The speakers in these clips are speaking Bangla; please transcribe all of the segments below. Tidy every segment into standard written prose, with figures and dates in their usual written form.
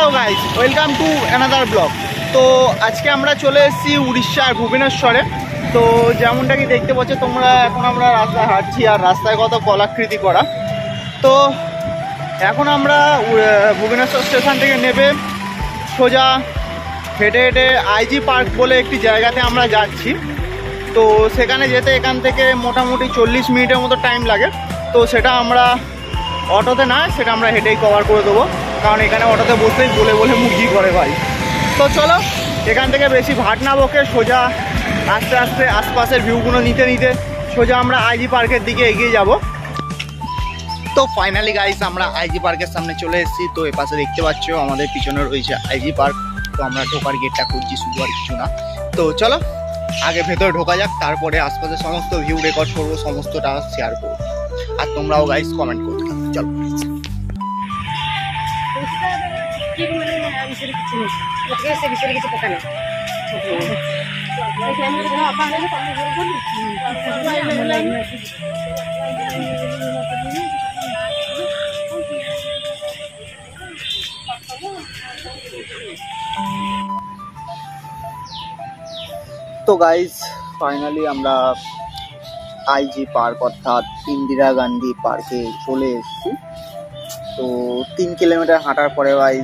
Hello guys, welcome to another blog. তো আজকে আমরা চলে এসেছি উড়িষ্যার ভুবনেশ্বরে। তো যেমনটা কি দেখতে পাচ্ছ তোমরা, এখন আমরা রাস্তায় হাঁটছি আর রাস্তায় কত কলাকৃতি করা। তো এখন আমরা ভুবনেশ্বর স্টেশন থেকে নেবে সোজা হেঁটে হেঁটে আইজি পার্ক বলে একটি জায়গাতে আমরা যাচ্ছি। তো সেখানে যেতে এখান থেকে মোটামুটি 40 মিনিটের মতো টাইম লাগে। তো সেটা আমরা অটোতে না, সেটা আমরা হেঁটেই কভার করে দেবো, কারণ এখানে অটোতে বসেই বলে বলে মুরগি করে ভাই। তো চলো এখান থেকে বেশি ভাট না বকে সোজা আস্তে আস্তে আশপাশের ভিউগুলো নিতে নিতে সোজা আমরা আইজি পার্কের দিকে এগিয়ে যাব। তো ফাইনালি গাইস আমরা আইজি পার্কের সামনে চলে এসেছি। তো এ পাশে দেখতে পাচ্ছ আমাদের পিছনে রয়েছে আইজি পার্ক। তো আমরা ঢোকার গেটটা খুঁজছি, শুধু আর কিছু না। তো চলো আগে ভেতরে ঢোকা যাক, তারপরে আশপাশের সমস্ত ভিউ রেকর্ড করবো, সমস্তটা শেয়ার করবো, আর তোমরাও গাইস কমেন্ট করতে থাকো। চলো তো গাইস ফাইনালি আমরা আইজি পার্ক অর্থাৎ ইন্দিরা গান্ধী পার্কে চলে এসেছি। তো 3 কিলোমিটার হাঁটার পরে ভাই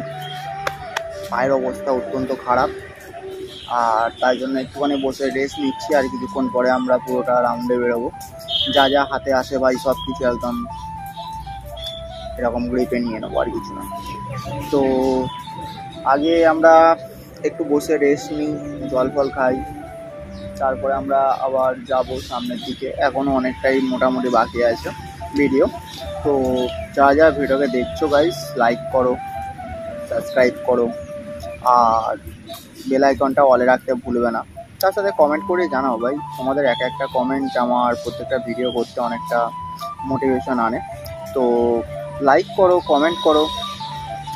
পায়ের অবস্থা অত্যন্ত খারাপ, আর তাই জন্য একটুখানি বসে রেস্ট নিচ্ছি। আর কিছুক্ষণ পরে আমরা পুরোটা রাউন্ডে বেরোবো। যা যা হাতে আসে ভাই সব কিছু একদম এরকম গ্রিপে নিয়ে নেবো, আর কিছু না। তো আগে আমরা একটু বসে রেস্ট নিই, জল ফল খাই, তারপরে আমরা আবার যাব সামনের দিকে। এখনও অনেকটাই মোটামুটি বাকি আছে ভিডিও। তো যা যা ভিডিওকে দেখছো গাইস, লাইক করো, সাবস্ক্রাইব করো, আর বেল আইকনটা অলে রাখতে ভুলবে না। তার সাথে কমেন্ট করে জানাও ভাই, তোমাদের এক একটা কমেন্ট আমার প্রত্যেকটা ভিডিও করতে অনেকটা মোটিভেশন আনে। তো লাইক করো, কমেন্ট করো,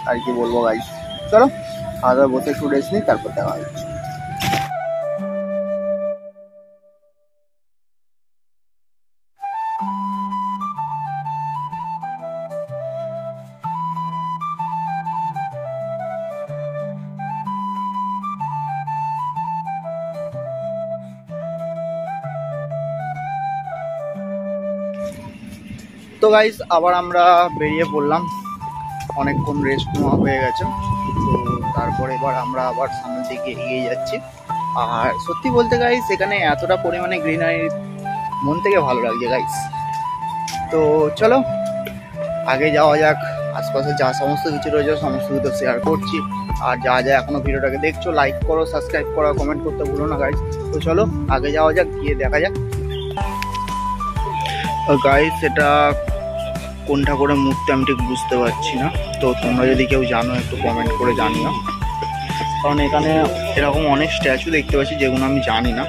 আর কি বলবো গাইস। চলো খাওয়া দাওয়া বসে একটু রেস্ট নিই, তারপর দেখা হচ্ছে। তো গাইস আবার আমরা বেরিয়ে পড়লাম, অনেকক্ষণ রেস্ট নেওয়া হয়ে গেছে। তো তারপরে এবার আমরা আবার সামনের দিকে এগিয়ে যাচ্ছি। আর সত্যি বলতে গাইস এখানে এতটা পরিমাণে গ্রিনারি মন থেকে ভালো লাগছে গাইস। তো চলো আগে যাওয়া যাক, আশপাশে যা সমস্ত কিছু রয়েছে সমস্ত কিছু শেয়ার করছি। আর যা যা এখনো ভিডিওটাকে দেখছো লাইক করো, সাবস্ক্রাইব করো, কমেন্ট করতে ভুলো না গাইস। তো চলো আগে যাওয়া যাক, গিয়ে দেখা যাক গাইস এটা কোনটা করে মুহূর্তে আমি ঠিক বুঝতে পারছি না। তো তোমরা যদি কেউ জানো একটু কমেন্ট করে জানিও, কারণ এখানে এরকম অনেক স্ট্যাচু দেখতে পাচ্ছি যেগুলো আমি জানি না।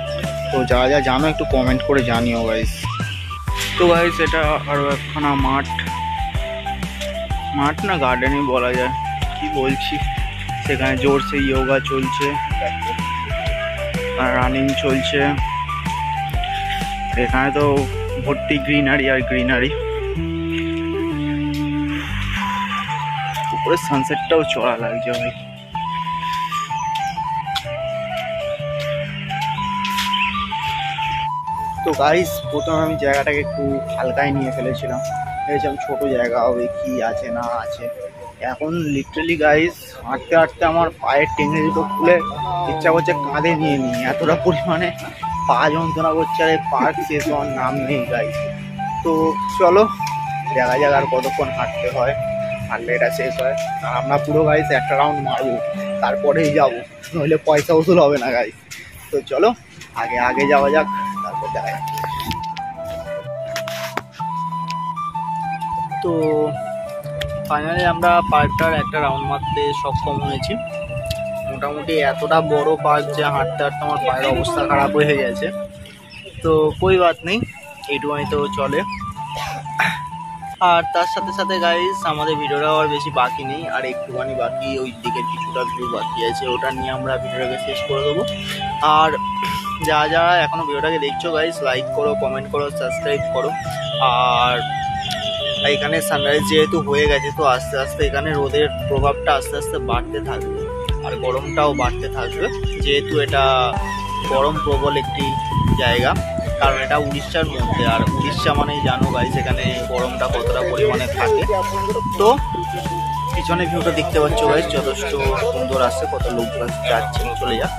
তো যা যা জানো একটু কমেন্ট করে জানিও গাইস। তো গাইস এটা আরও একখানা মাঠ না গার্ডেনই বলা যায়, কি বলছি। সেখানে জোরসে যোগা চলছে আর রানিং চলছে। এখানে তো ভর্তি গ্রিনারি আর গ্রিনারি। উপরে সানসেটটাও চড়া লাগছে ভাই। তো গাইস প্রথমে আমি জায়গাটাকে একটু হালকায় নিয়ে ফেলেছিলাম, ভেবেছিলাম ছোট জায়গা হবে, কি আছে না আছে। এখন লিটারালি গাইস হাঁটতে হাঁটতে আমার পায়ের টেনে দুটো খুলে ইচ্ছা করছে কাঁধে নিয়ে নিই, এতটা পরিমাণে পা যন্ত্রণা করছে। আর এই পার্ক শেষ হওয়ার নাম নেই গাইস। তো চলো দেখা যাক আর কতক্ষণ হাঁটতে হয়, হাঁটলে এটা শেষ হয়। আর আমরা পুরো গাইস একটা রাউন্ড মারবো, তারপরেই যাবো, নইলে পয়সা উসুল হবে না গাইস। তো চলো আগে যাওয়া যাক, তারপর দেখা যাক। তো ফাইনালি আমরা পার্কটার একটা রাউন্ড মারতে সক্ষম হয়েছি। মোটামুটি এতটা বড় পার্ক যে হাঁটতে হাঁটতে আমার পায়ের অবস্থা খারাপ হয়ে গেছে। তো কই বাত নেই, এইটুকুই তো চলে। আর তার সাথে সাথে গাইস আমাদের ভিডিওটা আর বেশি বাকি নেই, আর একটুখানি বাকি, ওই দিকের কিছুটা ভিউ বাকি আছে, ওটা নিয়ে আমরা ভিডিওটাকে শেষ করে দেবো। আর যারা এখনো ভিডিওটাকে দেখছো গাইস, লাইক করো, কমেন্ট করো, সাবস্ক্রাইব করো। আর আর এখানে সানরাইজ যেহেতু হয়ে গেছে, তো আস্তে আস্তে এখানে রোদের প্রভাবটা আস্তে আস্তে বাড়তে থাকবে আর গরমটাও বাড়তে থাকবে, যেহেতু এটা গরম প্রবল একটি জায়গা, কারণ এটা উড়িষ্যার মধ্যে। আর উড়িষ্যা মানেই জানো গাইস এখানে গরমটা কতটা পরিমাণে থাকে। তো পিছনে ভিউটা দেখতে পাচ্ছ গাইস, যথেষ্ট সুন্দর আসছে, কত লোক যাচ্ছে, চলে যাক।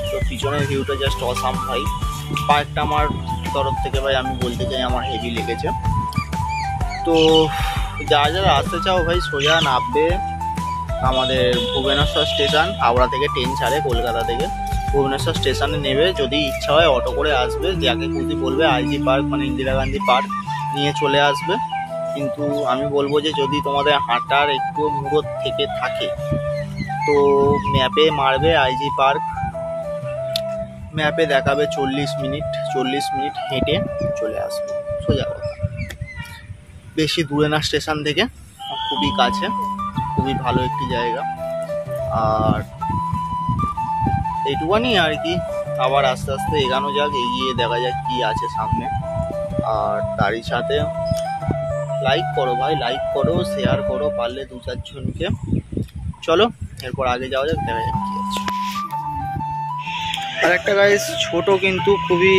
তো পিছনের ভিউটা জাস্ট অসাম ভাই। পার্কটা আমার তরফ থেকে ভাই আমি বলতে চাই আমার হেভি লেগেছে। তো যারা যারা আসতে চাও ভাই সোজা নামবে আমাদের ভুবনেশ্বর স্টেশন, হাওড়া থেকে ট্রেন ছাড়ে কলকাতা থেকে, ভুবনেশ্বর স্টেশনে নেবে। যদি ইচ্ছা হয় অটো করে আসবে, যাকে খুশি বলবে আইজি পার্ক মানে ইন্দিরা গান্ধী পার্ক নিয়ে চলে আসবে। কিন্তু আমি বলবো যে যদি তোমাদের হাঁটার একটু মুরত থেকে থাকে তো ম্যাপে মারবে আইজি পার্ক, ম্যাপে দেখাবে 40 মিনিট হেঁটে চলে আসবে, সোজা কথা। বেশি দূরে না স্টেশন থেকে, খুবই কাছে, খুবই ভালো একটি জায়গা। আর এইটুখানি আর কি, আবার আস্তে আস্তে এগানো যাক, এগিয়ে দেখা যাক কি আছে সামনে। আর তারই সাথে লাইক করো ভাই, লাইক করো, শেয়ার করো পারলে 2-4 জনকে। চলো এরপর আগে যাওয়া যাক, দেখা যাক কি আছে। আর একটা গাইস ছোট কিন্তু খুবই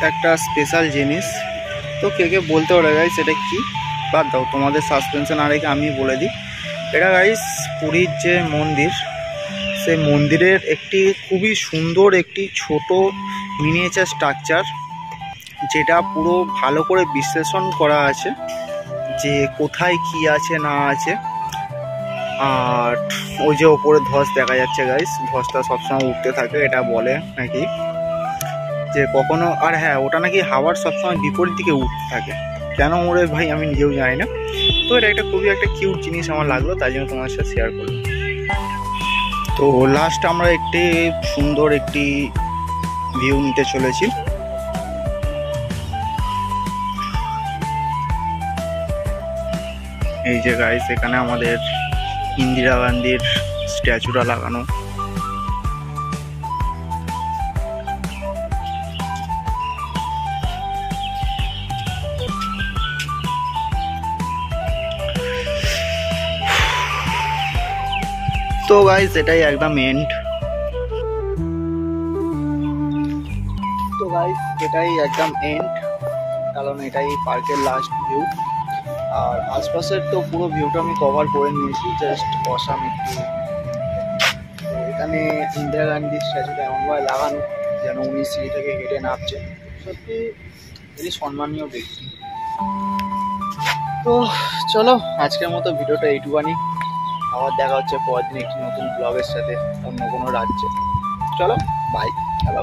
একটা স্পেশাল জিনিস, তো কে কে বলতে পারে গাইস এটা কি, বাদ দাও, তোমাদের সাসপেন্সে না রেখে আমি বলে দিই। এটা গাইস পুরীর যে মন্দির, সেই মন্দিরের একটি খুবই সুন্দর একটি ছোট মিনিয়েচার স্ট্রাকচার, যেটা পুরো ভালো করে বিশ্লেষণ করা আছে যে কোথায় কি আছে না আছে। আর ওই যে ওপরে ধস দেখা যাচ্ছে গাইস, ধসটা সবসময় উঠতে থাকে, এটা বলে নাকি যে কখনো, আর হ্যাঁ ওটা নাকি হাওয়ার সবসময় বিপরীত দিকে উঠতে থাকে, কেন ওরে ভাই আমি নিজেও জানি না। তো এটা একটা খুবই একটা কিউট জিনিস আমার লাগলো, তাই জন্য তোমার সাথে শেয়ার করলাম। তো লাস্ট আমরা একটি সুন্দর একটি ভিউ নিতে চলেছি। এই যে গাইস এখানে আমাদের ইন্দিরা গান্ধীর স্ট্যাচুটা লাগানো। তো গাইস এটাই একদম এন্ড। তো গাইস এটাই একদম এন্ড, কারণ এটাই পার্কের লাস্ট ভিউ। আর আশপাশের তো পুরো ভিউটা আমি কভার করে নিয়েছি, জাস্ট অসাম একটু। এখানে ইন্দিরা গান্ধীর স্ট্যাচুটা এমনভাবে লাগানো যেন উনি সিঁড়ি থেকে হেঁটে নামছে, সত্যি খুবই সম্মানীয় ব্যক্তি। তো চলো আজকের মতো ভিডিওটা এইটুখানি, আবার দেখা হচ্ছে পরের দিন একটি নতুন ব্লগের সাথে অন্য কোনো রাজ্যে। চলো বাই, হ্যালো।